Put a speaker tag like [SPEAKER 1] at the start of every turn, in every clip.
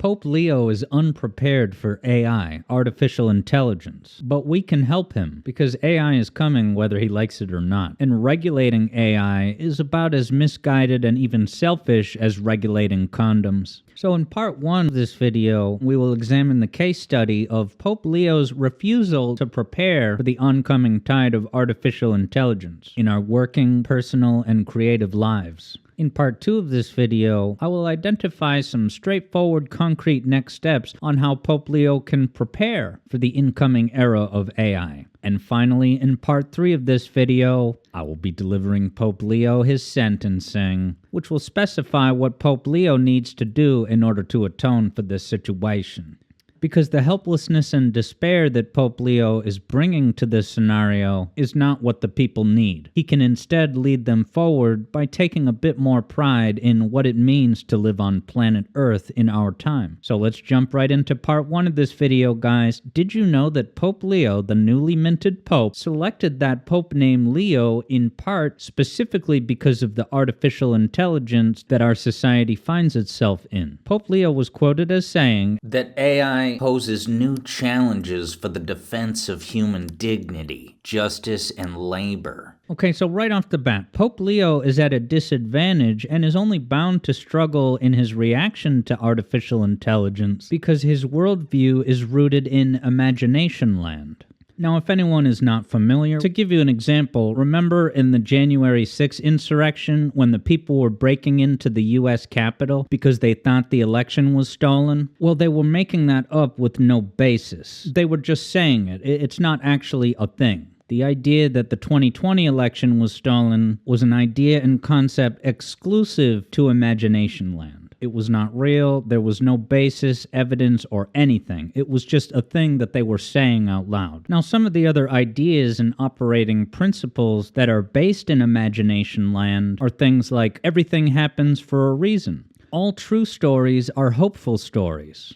[SPEAKER 1] Pope Leo is unprepared for AI, artificial intelligence, but we can help him because AI is coming whether he likes it or not. And regulating AI is about as misguided and even selfish as regulating condoms. So in part 1 of this video, we will examine the case study of Pope Leo's refusal to prepare for the oncoming tide of artificial intelligence in our working, personal, and creative lives. In part 2 of this video, I will identify some straightforward, concrete next steps on how Pope Leo can prepare for the incoming era of AI. And finally, in part 3 of this video, I will be delivering Pope Leo his sentencing, which will specify what Pope Leo needs to do in order to atone for this situation. Because the helplessness and despair that Pope Leo is bringing to this scenario is not what the people need. He can instead lead them forward by taking a bit more pride in what it means to live on planet Earth in our time. So let's jump right into part 1 of this video, guys. Did you know that Pope Leo, the newly minted Pope, selected that Pope name Leo in part specifically because of the artificial intelligence that our society finds itself in? Pope Leo was quoted as saying that AI poses new challenges for the defense of human dignity, justice, and labor. Okay, so right off the bat, Pope Leo is at a disadvantage and is only bound to struggle in his reaction to artificial intelligence because his worldview is rooted in imagination land. Now, if anyone is not familiar, to give you an example, remember in the January 6th insurrection when the people were breaking into the U.S. Capitol because they thought the election was stolen? Well, they were making that up with no basis. They were just saying it. It's not actually a thing. The idea that the 2020 election was stolen was an idea and concept exclusive to imagination land. It was not real, there was no basis, evidence, or anything. It was just a thing that they were saying out loud. Now, some of the other ideas and operating principles that are based in imagination land are things like everything happens for a reason. All true stories are hopeful stories.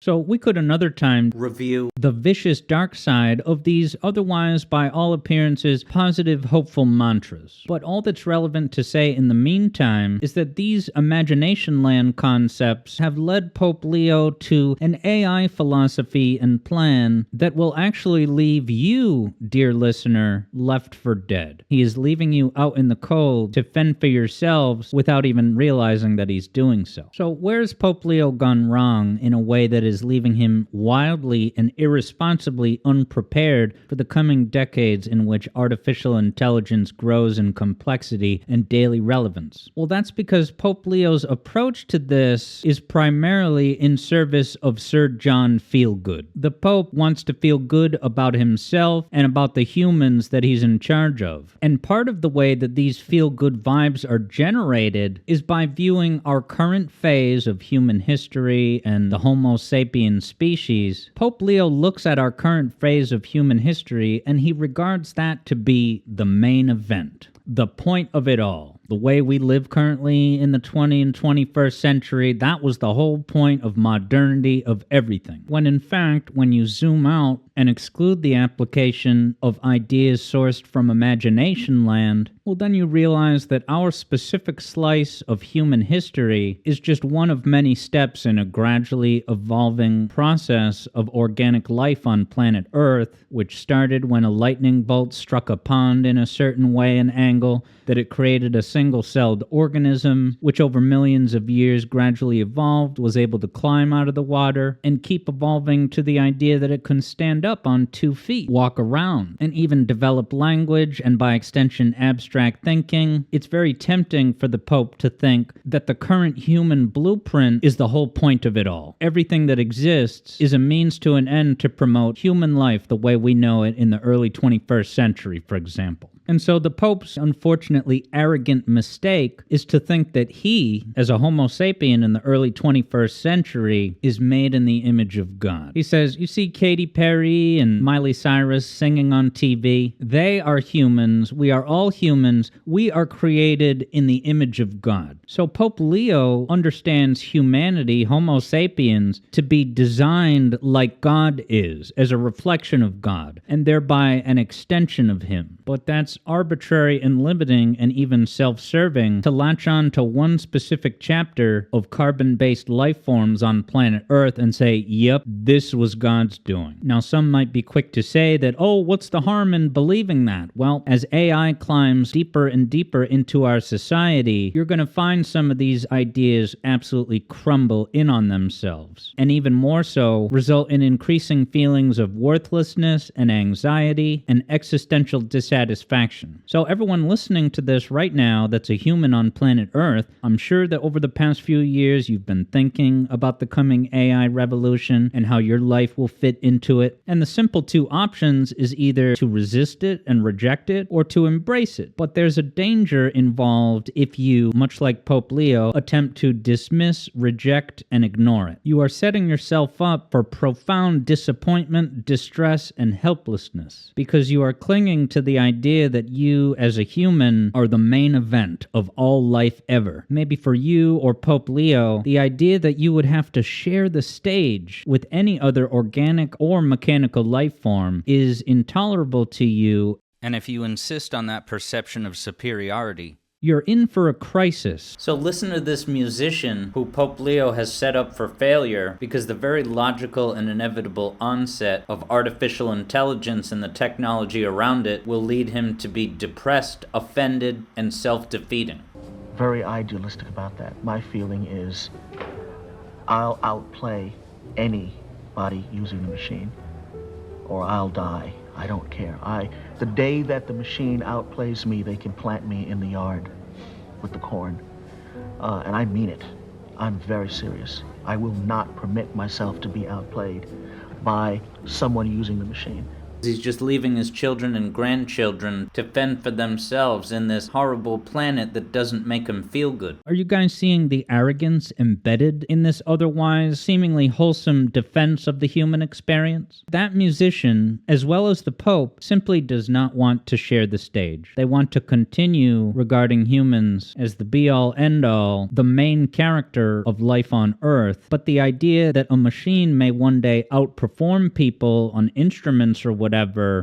[SPEAKER 1] So we could another time review the vicious dark side of these otherwise, by all appearances, positive, hopeful mantras. But all that's relevant to say in the meantime is that these imagination land concepts have led Pope Leo to an AI philosophy and plan that will actually leave you, dear listener, left for dead. He is leaving you out in the cold to fend for yourselves without even realizing that he's doing so. So where's Pope Leo gone wrong in a way that is leaving him wildly and irresponsibly unprepared for the coming decades in which artificial intelligence grows in complexity and daily relevance? Well, that's because Pope Leo's approach to this is primarily in service of Sir John Feelgood. The Pope wants to feel good about himself and about the humans that he's in charge of. And part of the way that these feel-good vibes are generated is by viewing our current phase of human history and the Homo sapiens species. Pope Leo looks at our current phase of human history and he regards that to be the main event, the point of it all. The way we live currently in the 20th and 21st century, that was the whole point of modernity of everything. When in fact, when you zoom out and exclude the application of ideas sourced from imagination land, well, then you realize that our specific slice of human history is just one of many steps in a gradually evolving process of organic life on planet Earth, which started when a lightning bolt struck a pond in a certain way and angle, that it created a single-celled organism, which over millions of years gradually evolved, was able to climb out of the water, and keep evolving to the idea that it can stand up on 2 feet, walk around, and even develop language, and by extension abstract thinking. It's very tempting for the Pope to think that the current human blueprint is the whole point of it all. Everything that exists is a means to an end to promote human life the way we know it in the early 21st century, for example. And so the Pope's unfortunately arrogant mistake is to think that he, as a Homo sapien in the early 21st century, is made in the image of God. He says, you see Katy Perry and Miley Cyrus singing on TV? They are humans. We are all humans. We are created in the image of God. So Pope Leo understands humanity, Homo sapiens, to be designed like God is, as a reflection of God, and thereby an extension of him. But that's that's arbitrary and limiting and even self-serving to latch on to one specific chapter of carbon-based life forms on planet Earth and say, yep, this was God's doing. Now, some might be quick to say that, oh, what's the harm in believing that? Well, as AI climbs deeper and deeper into our society, you're going to find some of these ideas absolutely crumble in on themselves, and even more so, result in increasing feelings of worthlessness and anxiety and existential dissatisfaction. So everyone listening to this right now that's a human on planet Earth, I'm sure that over the past few years you've been thinking about the coming AI revolution and how your life will fit into it. And the simple two options is either to resist it and reject it or to embrace it. But there's a danger involved if you, much like Pope Leo, attempt to dismiss, reject, and ignore it. You are setting yourself up for profound disappointment, distress, and helplessness because you are clinging to the idea that you as a human are the main event of all life ever. Maybe for you or Pope Leo, the idea that you would have to share the stage with any other organic or mechanical life form is intolerable to you.
[SPEAKER 2] And if you insist on that perception of superiority,
[SPEAKER 1] you're in for a crisis. So listen to this musician who Pope Leo has set up for failure because the very logical and inevitable onset of artificial intelligence and the technology around it will lead him to be depressed, offended, and self-defeating.
[SPEAKER 3] Very idealistic about that. My feeling is I'll outplay anybody using the machine or I'll die. I don't care. The day that the machine outplays me, they can plant me in the yard with the corn. And I mean it. I'm very serious. I will not permit myself to be outplayed by someone using the machine.
[SPEAKER 1] He's just leaving his children and grandchildren to fend for themselves in this horrible planet that doesn't make him feel good. Are you guys seeing the arrogance embedded in this otherwise seemingly wholesome defense of the human experience? That musician, as well as the Pope, simply does not want to share the stage. They want to continue regarding humans as the be-all, end-all, the main character of life on Earth, but the idea that a machine may one day outperform people on instruments or whatever,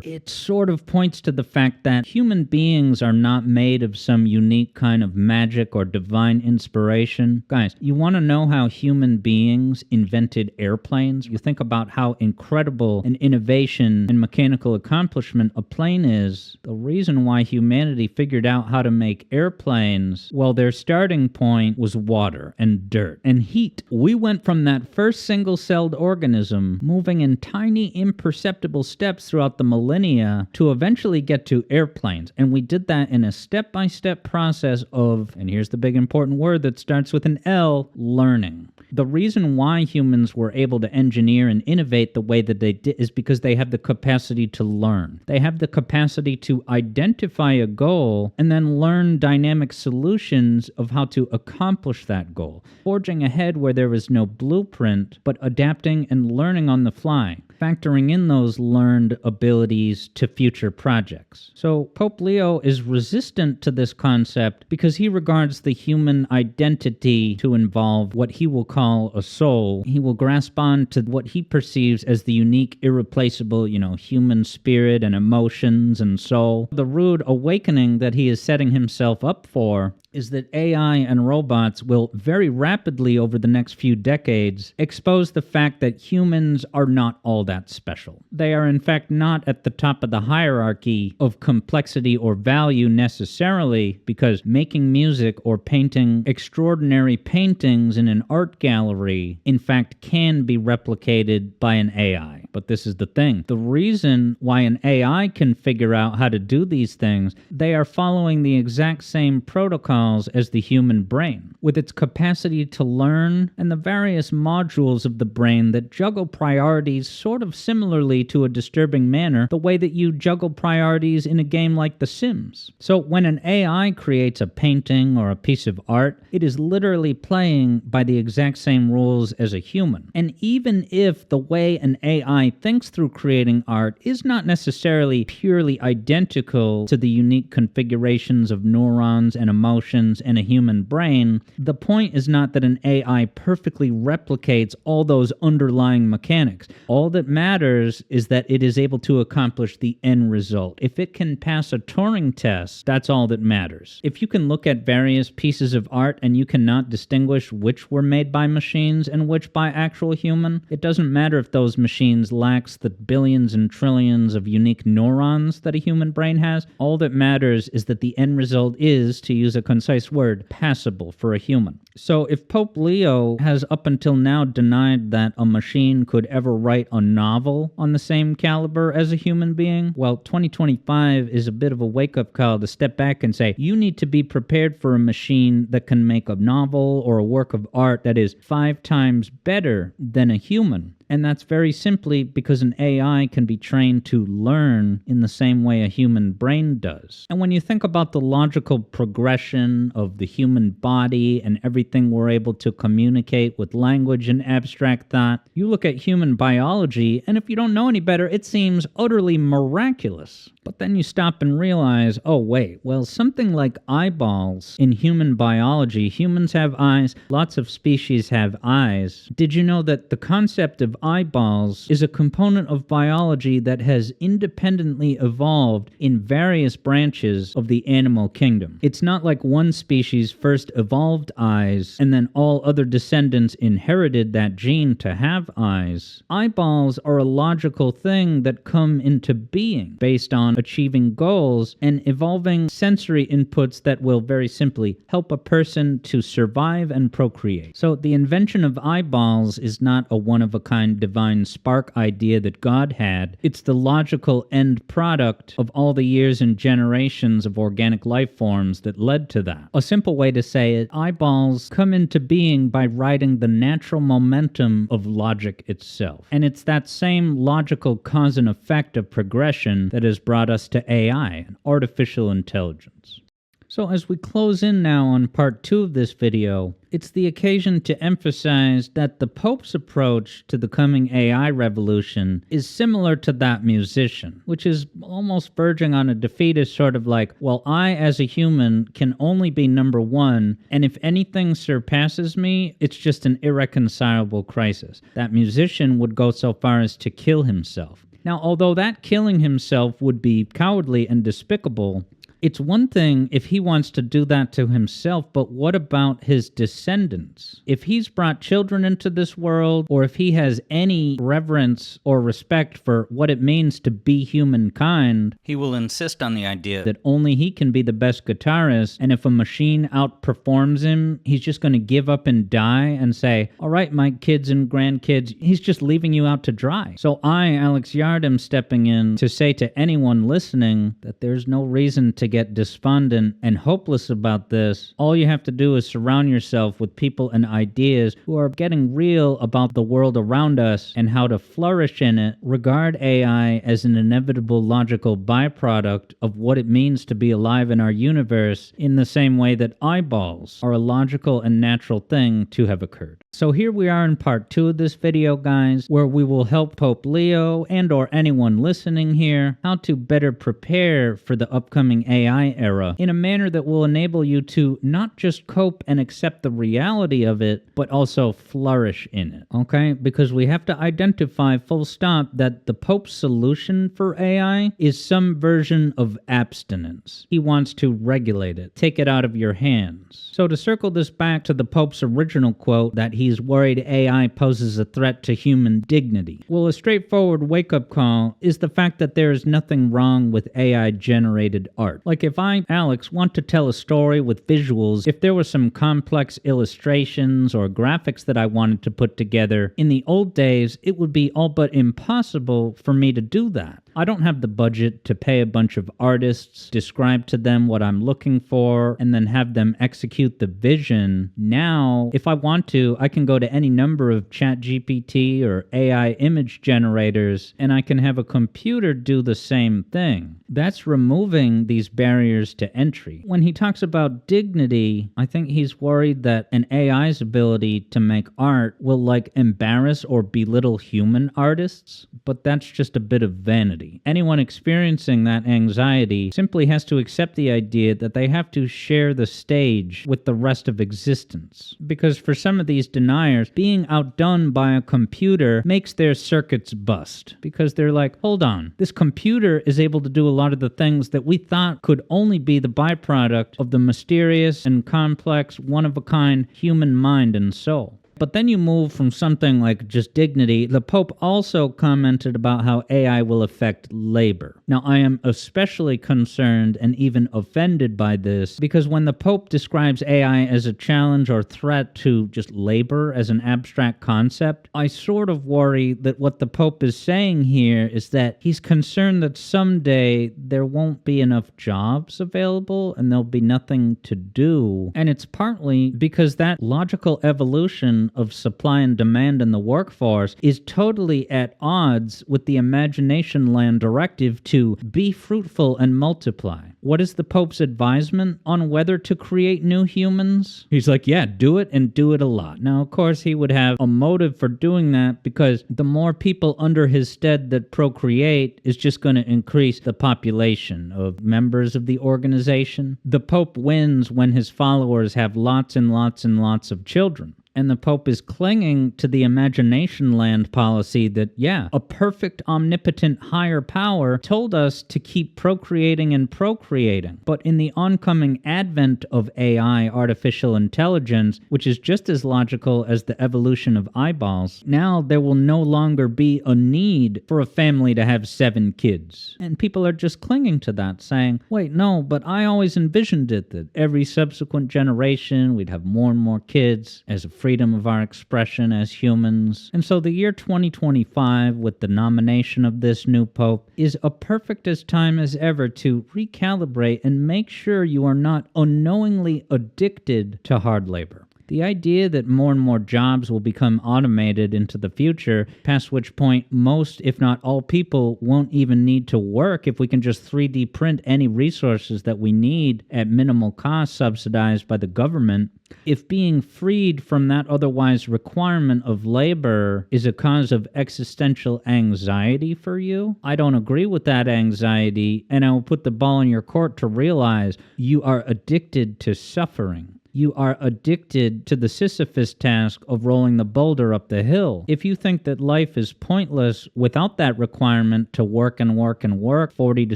[SPEAKER 1] it sort of points to the fact that human beings are not made of some unique kind of magic or divine inspiration. Guys, you want to know how human beings invented airplanes? You think about how incredible an innovation and mechanical accomplishment a plane is. The reason why humanity figured out how to make airplanes, well, their starting point was water and dirt and heat. We went from that first single-celled organism moving in tiny, imperceptible steps throughout the millennia to eventually get to airplanes. And we did that in a step-by-step process of, and here's the big important word that starts with an L, learning. The reason why humans were able to engineer and innovate the way that they did is because they have the capacity to learn. They have the capacity to identify a goal and then learn dynamic solutions of how to accomplish that goal, forging ahead where there is no blueprint, but adapting and learning on the fly, factoring in those learned abilities to future projects. So Pope Leo is resistant to this concept because he regards the human identity to involve what he will call a soul. He will grasp on to what he perceives as the unique, irreplaceable, human spirit and emotions and soul. The rude awakening that he is setting himself up for is that AI and robots will very rapidly over the next few decades expose the fact that humans are not all that special. They are in fact not at the top of the hierarchy of complexity or value necessarily, because making music or painting extraordinary paintings in an art gallery in fact can be replicated by an AI. But this is the thing. The reason why an AI can figure out how to do these things, they are following the exact same protocol as the human brain, with its capacity to learn and the various modules of the brain that juggle priorities sort of similarly to a disturbing manner, the way that you juggle priorities in a game like The Sims. So when an AI creates a painting or a piece of art, it is literally playing by the exact same rules as a human. And even if the way an AI AI thinks through creating art is not necessarily purely identical to the unique configurations of neurons and emotions in a human brain. The point is not that an AI perfectly replicates all those underlying mechanics. All that matters is that it is able to accomplish the end result. If it can pass a Turing test, that's all that matters. If you can look at various pieces of art and you cannot distinguish which were made by machines and which by actual human, it doesn't matter if those machines lacks the billions and trillions of unique neurons that a human brain has. All that matters is that the end result is, to use a concise word, passable for a human. So if Pope Leo has up until now denied that a machine could ever write a novel on the same caliber as a human being, well, 2025 is a bit of a wake-up call to step back and say, you need to be prepared for a machine that can make a novel or a work of art that is 5 times better than a human. And that's very simply because an AI can be trained to learn in the same way a human brain does. And when you think about the logical progression of the human body and everything we're able to communicate with language and abstract thought, you look at human biology, and if you don't know any better, it seems utterly miraculous. But then you stop and realize, oh wait, well, something like eyeballs in human biology, humans have eyes, lots of species have eyes. Did you know that the concept of eyeballs is a component of biology that has independently evolved in various branches of the animal kingdom? It's not like one species first evolved eyes and then all other descendants inherited that gene to have eyes. Eyeballs are a logical thing that come into being based on achieving goals and evolving sensory inputs that will very simply help a person to survive and procreate. So the invention of eyeballs is not a one-of-a-kind divine spark idea that God had. It's the logical end product of all the years and generations of organic life forms that led to that. A simple way to say it, eyeballs come into being by riding the natural momentum of logic itself. And it's that same logical cause and effect of progression that has brought us to AI, artificial intelligence. So as we close in now on part 2 of this video, it's the occasion to emphasize that the Pope's approach to the coming AI revolution is similar to that musician, which is almost verging on a defeatist sort of like, well, I as a human can only be number one, and if anything surpasses me, it's just an irreconcilable crisis. That musician would go so far as to kill himself. Now, although that killing himself would be cowardly and despicable, it's one thing if he wants to do that to himself, but what about his descendants? If he's brought children into this world, or if he has any reverence or respect for what it means to be humankind,
[SPEAKER 2] He will insist on the idea
[SPEAKER 1] that only he can be the best guitarist, and if a machine outperforms him, he's just going to give up and die and say, all right, my kids and grandkids, he's just leaving you out to dry. So I, Alex Yard, am stepping in to say to anyone listening that there's no reason to get despondent and hopeless about this. All you have to do is surround yourself with people and ideas who are getting real about the world around us and how to flourish in it. Regard AI as an inevitable logical byproduct of what it means to be alive in our universe, in the same way that eyeballs are a logical and natural thing to have occurred. So here we are in part 2 of this video, guys, where we will help Pope Leo and or anyone listening here how to better prepare for the upcoming AI era in a manner that will enable you to not just cope and accept the reality of it, but also flourish in it, okay? Because we have to identify full stop that the Pope's solution for AI is some version of abstinence. He wants to regulate it, take it out of your hands. So to circle this back to the Pope's original quote that he's worried AI poses a threat to human dignity. Well, a straightforward wake-up call is the fact that there is nothing wrong with AI-generated art. Like if I, Alex, want to tell a story with visuals, if there were some complex illustrations or graphics that I wanted to put together, in the old days, it would be all but impossible for me to do that. I don't have the budget to pay a bunch of artists, describe to them what I'm looking for, and then have them execute the vision. Now, if I want to, I can go to any number of ChatGPT or AI image generators, and I can have a computer do the same thing. That's removing these barriers to entry. When he talks about dignity, I think he's worried that an AI's ability to make art will embarrass or belittle human artists. but that's just a bit of vanity. Anyone experiencing that anxiety simply has to accept the idea that they have to share the stage with the rest of existence. Because for some of these deniers, being outdone by a computer makes their circuits bust. Because they're like, hold on, this computer is able to do a lot of the things that we thought could only be the byproduct of the mysterious and complex, one-of-a-kind human mind and soul. But then you move from something like just dignity. The Pope also commented about how AI will affect labor. Now, I am especially concerned and even offended by this because when the Pope describes AI as a challenge or threat to just labor as an abstract concept, I sort of worry that what the Pope is saying here is that he's concerned that someday there won't be enough jobs available and there'll be nothing to do. And it's partly because that logical evolution of supply and demand in the workforce is totally at odds with the Imagination Land directive to be fruitful and multiply. What is the Pope's advisement on whether to create new humans? He's like, yeah, do it and do it a lot. Now, of course, he would have a motive for doing that because the more people under his stead that procreate is just going to increase the population of members of the organization. The Pope wins when his followers have lots and lots and lots of children. And the Pope is clinging to the Imagination Land policy that, yeah, a perfect, omnipotent higher power told us to keep procreating and procreating. But in the oncoming advent of AI, artificial intelligence, which is just as logical as the evolution of eyeballs, now there will no longer be a need for a family to have 7 kids. And people are just clinging to that, saying, wait, no, but I always envisioned it that every subsequent generation we'd have more and more kids as a freedom of our expression as humans. And so the year 2025, with the nomination of this new pope, is a perfect as time as ever to recalibrate and make sure you are not unknowingly addicted to hard labor. The idea that more and more jobs will become automated into the future, past which point most, if not all people, won't even need to work if we can just 3D print any resources that we need at minimal cost subsidized by the government. If being freed from that otherwise requirement of labor is a cause of existential anxiety for you, I don't agree with that anxiety, and I will put the ball in your court to realize you are addicted to suffering. You are addicted to the Sisyphus task of rolling the boulder up the hill. If you think that life is pointless without that requirement to work and work and work 40 to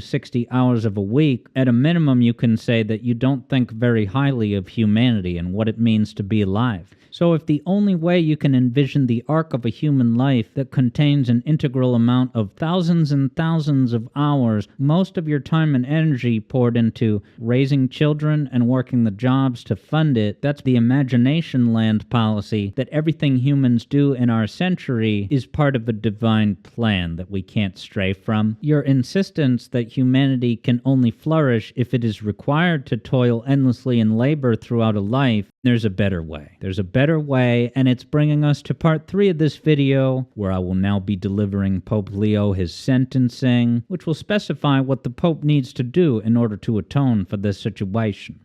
[SPEAKER 1] 60 hours of a week, at a minimum you can say that you don't think very highly of humanity and what it means to be alive. So if the only way you can envision the arc of a human life that contains an integral amount of thousands and thousands of hours, most of your time and energy poured into raising children and working the jobs to fund it, that's the Imagination Land policy that everything humans do in our century is part of a divine plan that we can't stray from. Your insistence that humanity can only flourish if it is required to toil endlessly in labor throughout a life, there's a better way. There's a better way, and it's bringing us to part 3 of this video, where I will now be delivering Pope Leo his sentencing, which will specify what the Pope needs to do in order to atone for this situation.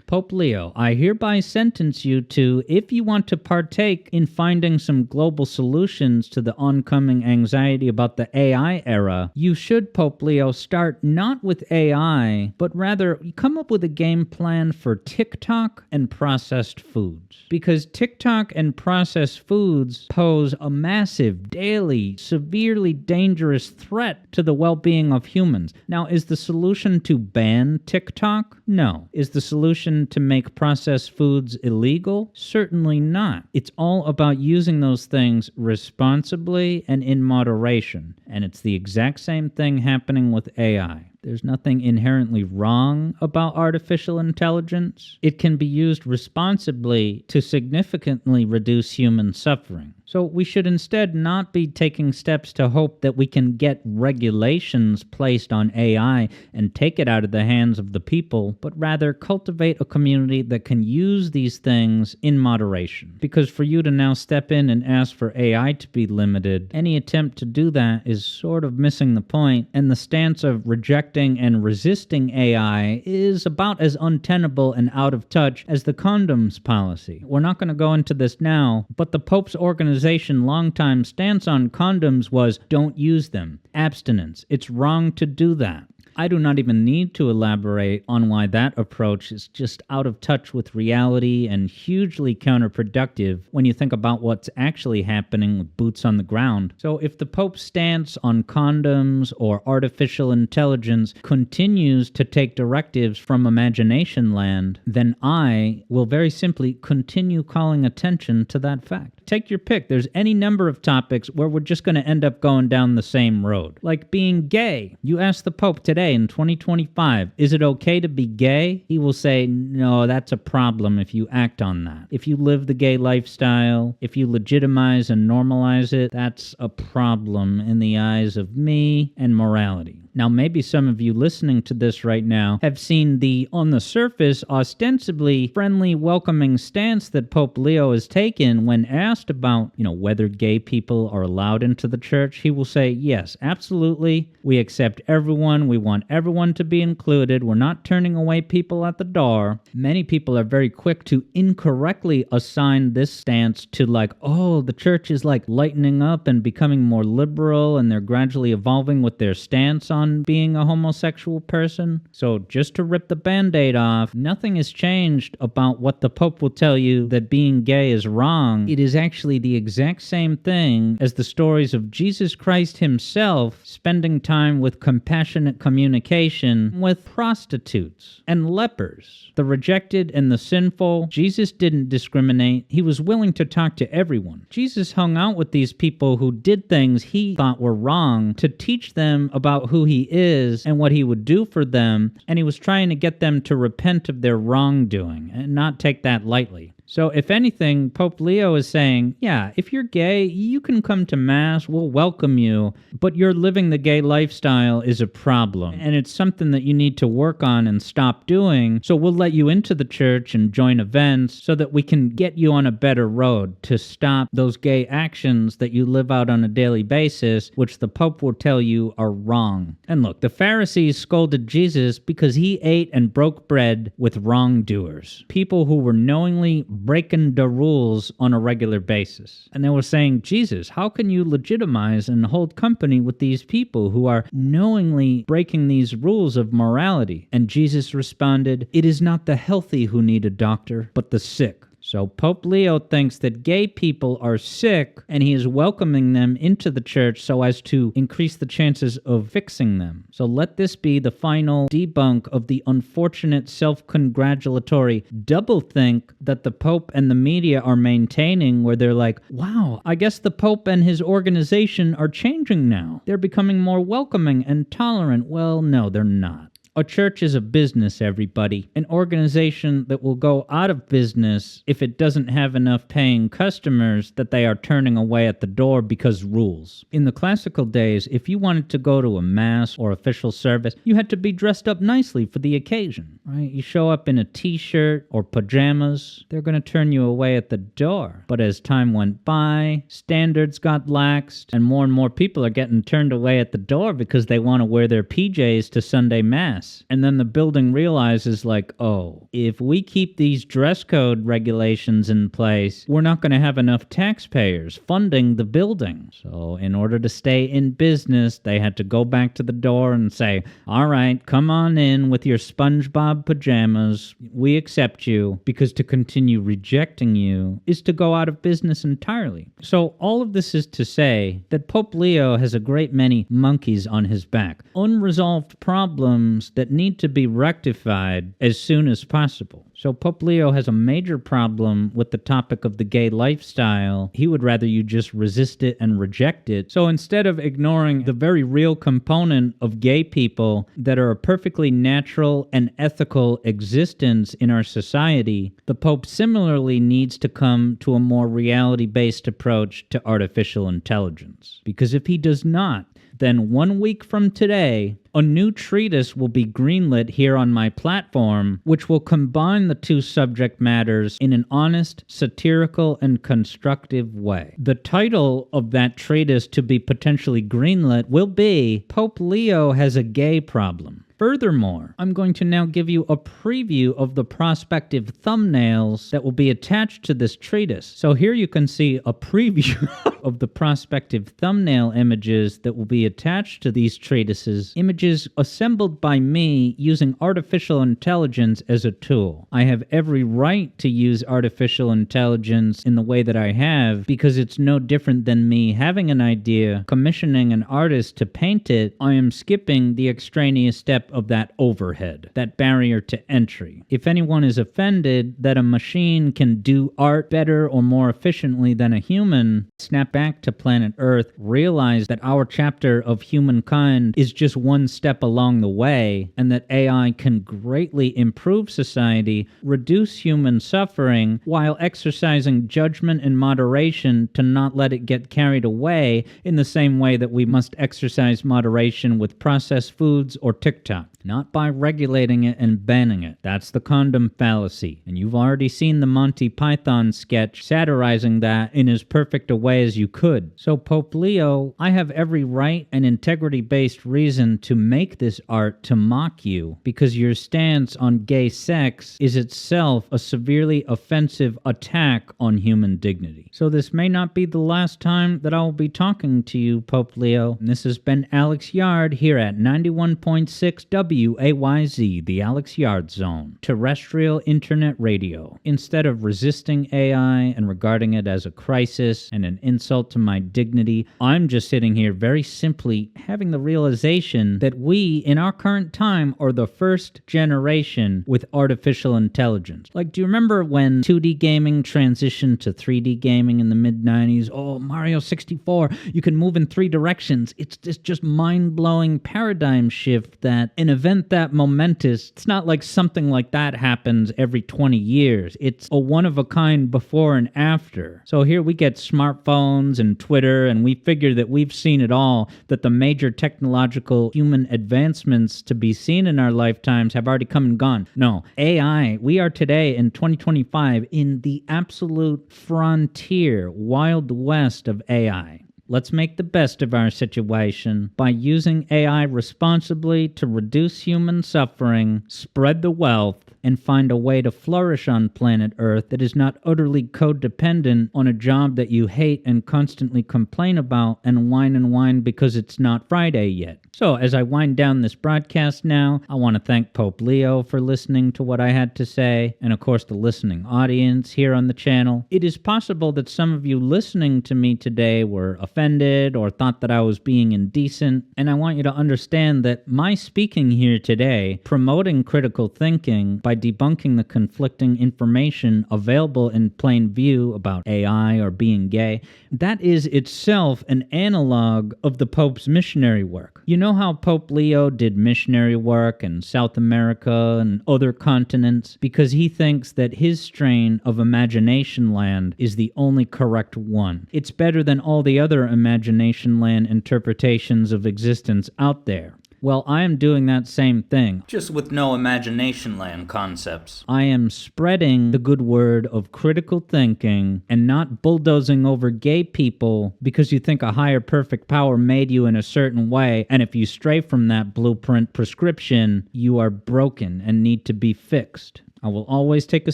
[SPEAKER 1] Pope Leo, I hereby sentence you to, if you want to partake in finding some global solutions to the oncoming anxiety about the AI era, you should, Pope Leo, start not with AI, but rather come up with a game plan for TikTok and processed foods. Because TikTok and processed foods pose a massive, daily, severely dangerous threat to the well-being of humans. Now, is the solution to ban TikTok? No. Is the solution to make processed foods illegal? Certainly not. It's all about using those things responsibly and in moderation. And it's the exact same thing happening with AI. There's nothing inherently wrong about artificial intelligence. It can be used responsibly to significantly reduce human suffering. So we should instead not be taking steps to hope that we can get regulations placed on AI and take it out of the hands of the people, but rather cultivate a community that can use these things in moderation. Because for you to now step in and ask for AI to be limited, any attempt to do that is sort of missing the point, and the stance of rejecting and resisting AI is about as untenable and out of touch as the condoms policy. We're not going to go into this now, but the Pope's organization organization longtime stance on condoms was don't use them, abstinence. It's wrong to do that. I do not even need to elaborate on why that approach is just out of touch with reality and hugely counterproductive when you think about what's actually happening with boots on the ground. So if the Pope's stance on condoms or artificial intelligence continues to take directives from imagination land, then I will very simply continue calling attention to that fact. Take your pick. There's any number of topics where we're just going to end up going down the same road. Like being gay. You ask the Pope today in 2025, is it okay to be gay? He will say, no, that's a problem if you act on that. If you live the gay lifestyle, if you legitimize and normalize it, that's a problem in the eyes of me and morality. Now, maybe some of you listening to this right now have seen the, on the surface, ostensibly friendly, welcoming stance that Pope Leo has taken when asked about, whether gay people are allowed into the church. He will say, yes, absolutely. We accept everyone. We want everyone to be included. We're not turning away people at the door. Many people are very quick to incorrectly assign this stance to the church is lightening up and becoming more liberal, and they're gradually evolving with their stance on being a homosexual person. So just to rip the Band-Aid off, nothing has changed about what the Pope will tell you that being gay is wrong. It is actually the exact same thing as the stories of Jesus Christ himself spending time with compassionate communication with prostitutes and lepers, the rejected and the sinful. Jesus didn't discriminate. He was willing to talk to everyone. Jesus hung out with these people who did things he thought were wrong to teach them about who he is and what he would do for them, and he was trying to get them to repent of their wrongdoing and not take that lightly. So if anything, Pope Leo is saying, yeah, if you're gay, you can come to Mass, we'll welcome you, but your living the gay lifestyle is a problem, and it's something that you need to work on and stop doing, so we'll let you into the church and join events so that we can get you on a better road to stop those gay actions that you live out on a daily basis, which the Pope will tell you are wrong. And look, the Pharisees scolded Jesus because he ate and broke bread with wrongdoers, people who were knowingly breaking the rules on a regular basis. And they were saying, Jesus, how can you legitimize and hold company with these people who are knowingly breaking these rules of morality? And Jesus responded, it is not the healthy who need a doctor, but the sick. So Pope Leo thinks that gay people are sick, and he is welcoming them into the church so as to increase the chances of fixing them. So let this be the final debunk of the unfortunate self-congratulatory doublethink that the Pope and the media are maintaining, where they're like, wow, I guess the Pope and his organization are changing now. They're becoming more welcoming and tolerant. Well, no, they're not. A church is a business, everybody. An organization that will go out of business if it doesn't have enough paying customers that they are turning away at the door because rules. In the classical days, if you wanted to go to a mass or official service, you had to be dressed up nicely for the occasion, right? You show up in a t-shirt or pajamas, they're going to turn you away at the door. But as time went by, standards got laxed, and more people are getting turned away at the door because they want to wear their PJs to Sunday Mass. And then the building realizes if we keep these dress code regulations in place, we're not going to have enough taxpayers funding the building. So in order to stay in business, they had to go back to the door and say, all right, come on in with your SpongeBob pajamas. We accept you, because to continue rejecting you is to go out of business entirely. So all of this is to say that Pope Leo has a great many monkeys on his back. Unresolved problems that need to be rectified as soon as possible. So Pope Leo has a major problem with the topic of the gay lifestyle. He would rather you just resist it and reject it. So instead of ignoring the very real component of gay people that are a perfectly natural and ethical existence in our society, the Pope similarly needs to come to a more reality-based approach to artificial intelligence. Because if he does not, then 1 week from today, a new treatise will be greenlit here on my platform, which will combine the two subject matters in an honest, satirical, and constructive way. The title of that treatise to be potentially greenlit will be Pope Leo Has a Gay Problem. Furthermore, I'm going to now give you a preview of the prospective thumbnails that will be attached to this treatise. So here you can see a preview of the prospective thumbnail images that will be attached to these treatises, images assembled by me using artificial intelligence as a tool. I have every right to use artificial intelligence in the way that I have because it's no different than me having an idea, commissioning an artist to paint it. I am skipping the extraneous step of that overhead, that barrier to entry. If anyone is offended that a machine can do art better or more efficiently than a human, snap back to planet Earth, realize that our chapter of humankind is just one step along the way, and that AI can greatly improve society, reduce human suffering, while exercising judgment and moderation to not let it get carried away in the same way that we must exercise moderation with processed foods or TikTok. Not by regulating it and banning it. That's the condom fallacy. And you've already seen the Monty Python sketch satirizing that in as perfect a way as you could. So Pope Leo, I have every right and integrity-based reason to make this art to mock you, because your stance on gay sex is itself a severely offensive attack on human dignity. So this may not be the last time that I will be talking to you, Pope Leo. And this has been Alex Yard here at 91.6 WAYZ, the Alex Yard Zone, terrestrial internet radio. Instead of resisting AI and regarding it as a crisis and an insult to my dignity, I'm just sitting here very simply having the realization that we, in our current time, are the first generation with artificial intelligence. Like, do you remember when 2D gaming transitioned to 3D gaming in the mid-90s? Oh, Mario 64, you can move in 3 directions. It's this just mind-blowing paradigm shift that an event that momentous, it's not like something like that happens every 20 years. It's a one-of-a-kind before and after. So here we get smartphones and Twitter, and we figure that we've seen it all, that the major technological human advancements to be seen in our lifetimes have already come and gone. No, AI, we are today in 2025 in the absolute frontier, wild west of AI. Let's make the best of our situation by using AI responsibly to reduce human suffering, spread the wealth, and find a way to flourish on planet Earth that is not utterly codependent on a job that you hate and constantly complain about and whine because it's not Friday yet. So, as I wind down this broadcast now, I want to thank Pope Leo for listening to what I had to say, and of course the listening audience here on the channel. It is possible that some of you listening to me today were offended or thought that I was being indecent, and I want you to understand that my speaking here today, promoting critical thinking by debunking the conflicting information available in plain view about AI or being gay, that is itself an analog of the Pope's missionary work. You know how Pope Leo did missionary work in South America and other continents because he thinks that his strain of imagination land is the only correct one. It's better than all the other imagination land interpretations of existence out there. Well, I am doing that same thing.
[SPEAKER 2] Just with no imagination land concepts.
[SPEAKER 1] I am spreading the good word of critical thinking and not bulldozing over gay people because you think a higher perfect power made you in a certain way, and if you stray from that blueprint prescription, you are broken and need to be fixed. I will always take a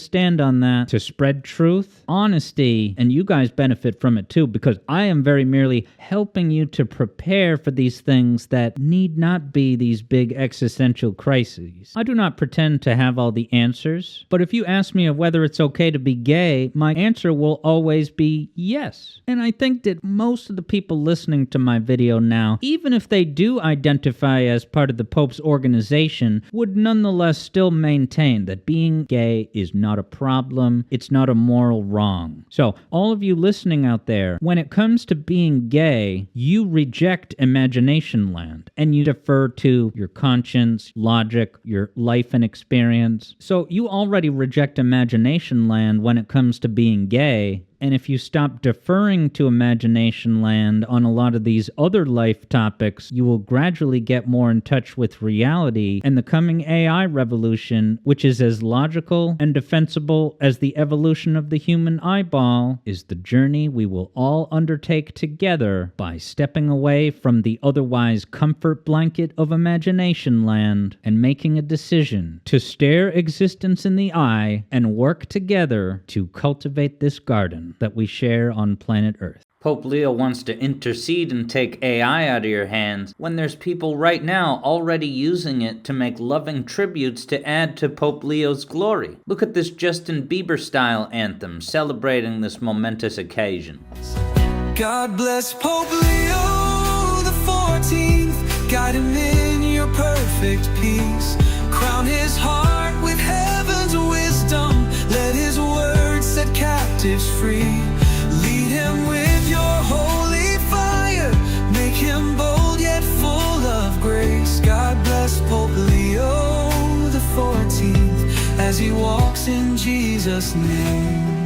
[SPEAKER 1] stand on that to spread truth, honesty, and you guys benefit from it too because I am very merely helping you to prepare for these things that need not be these big existential crises. I do not pretend to have all the answers, but if you ask me of whether it's okay to be gay, my answer will always be yes. And I think that most of the people listening to my video now, even if they do identify as part of the Pope's organization, would nonetheless still maintain that being gay is not a problem, it's not a moral wrong. So, all of you listening out there, when it comes to being gay, you reject imagination land, and you defer to your conscience, logic, your life and experience. So, you already reject imagination land when it comes to being gay, And if you stop deferring to imagination land on a lot of these other life topics, you will gradually get more in touch with reality and the coming AI revolution, which is as logical and defensible as the evolution of the human eyeball, is the journey we will all undertake together by stepping away from the otherwise comfort blanket of imagination land and making a decision to stare existence in the eye and work together to cultivate this garden that we share on planet Earth.
[SPEAKER 2] Pope Leo wants to intercede and take AI out of your hands when there's people right now already using it to make loving tributes to add to Pope Leo's glory. Look at this Justin Bieber-style anthem celebrating this momentous occasion.
[SPEAKER 4] God bless Pope Leo the 14th, guide him in your perfect peace. Crown his heart with heaven's wisdom, let his word set captives free. Lead him with your holy fire, make him bold yet full of grace. God bless Pope Leo the 14th as he walks in Jesus' name.